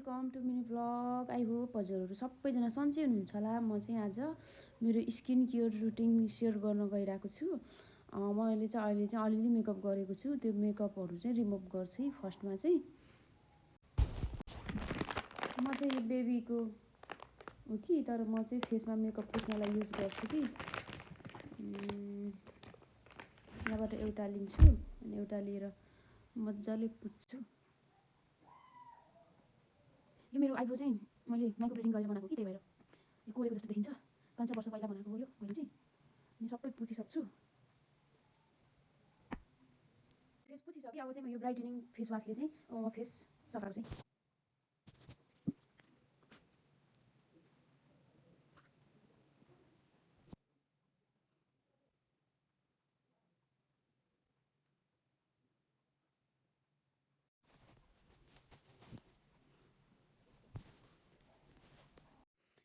Welcome to mini blog. I hope हजुरहरू सबैजना सन्चै हुनुहुन्छ होला। म चाहिँ आज मेरो स्किन केयर रुटिन सेयर गर्न गइरहेको छु। मैले चाहिँ अहिले चाहिँ अलिअलि मेकअप गरेको छु। त्यो मेकअपहरू चाहिँ रिमुभ गर्छु। फर्स्टमा चाहिँ म चाहिँ यो बेबीको हो कि, तर म चाहिँ फेसमा मेकअप पुस्नलाई युज गर्छु कि। यहाँबाट एउटा लिन्छु अनि एउटा लिएर मजाले पुस्छु। यो मेरो आइब्रो चाहिँ मैले माइक्रो ब्लेडिङ गरेर बनाएको कि, त्यही भएर यो कोरेको जस्तो देखिन्छ। 5-6 वर्ष पहिला बनाएको हो यो मैले चाहिँ। अनि सबै पुछिसक्छु। फेस पुछिसकेँ। अब चाहिँ म यो ब्राइटनिङ फेस वासले चाहिँ फेस सफा गर्छु।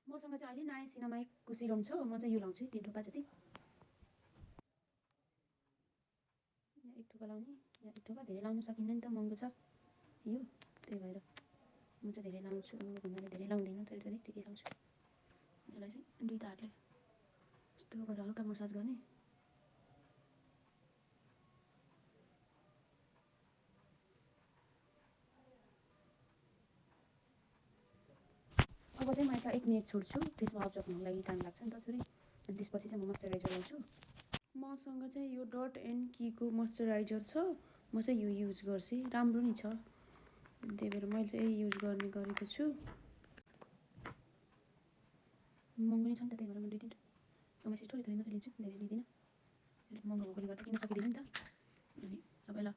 मसँग चाहिँ अहिले नयाँ सिनामाइकको सिरम छ। म चाहिँ यो लाउँछु 3 थोपा जति। यहाँ 1 थोपा लाउने, यहाँ 1 थोपा। धेरै लाउनु सकिन्न नि त, महँगो छ यो, त्यही भएर म चाहिँ धेरै लाउँछु। भन्नाले धेरै लाउँदैन, थोरै ठिकै लाउँछु। यसलाई चाहिँ दुईटा हातले यस्तो गरेर हल्का मसाज गर्ने। अब चाहिँ म यसलाई 1 मिनट छोड्छु। फेसमा अब्जर्भ हुनको लागि टाइम लाग्छ नि त थोरै। अनि त्यसपछि चाहिँ म मोइस्चराइजर लाउँछु। मसँग चाहिँ यो डट एन्ड कीको मोइस्चराइजर छ। म चाहिँ यो युज गर्छु, राम्रो नि छ। त्यही भएर मैले चाहिँ यही युज गर्ने गरेको छु। महँगो नि छ नि त, त्यही भएर म 2-3 कमाइसी थोरै मात्रै लिन्छु, धेरै लिँदिनँ। अलिक महँगो भएकोले गर्दा किन्न सकिँदैन नि त। अनि सबैलाई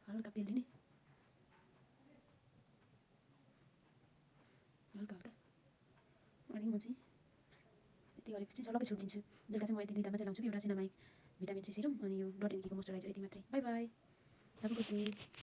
हल्का पेलिने, हल्का हल्का। अनि म चाहिँ यति गरेपछि झलक्कै छोडिदिन्छु। बेलुका चाहिँ म यति 2टा मात्रै लाउँछु कि, एउटा सिनामाइक भिटामिन सी सिरम अनि यो डट एन्ड कीको मोइस्चराइजर, यति मात्रै। By by, have a good day.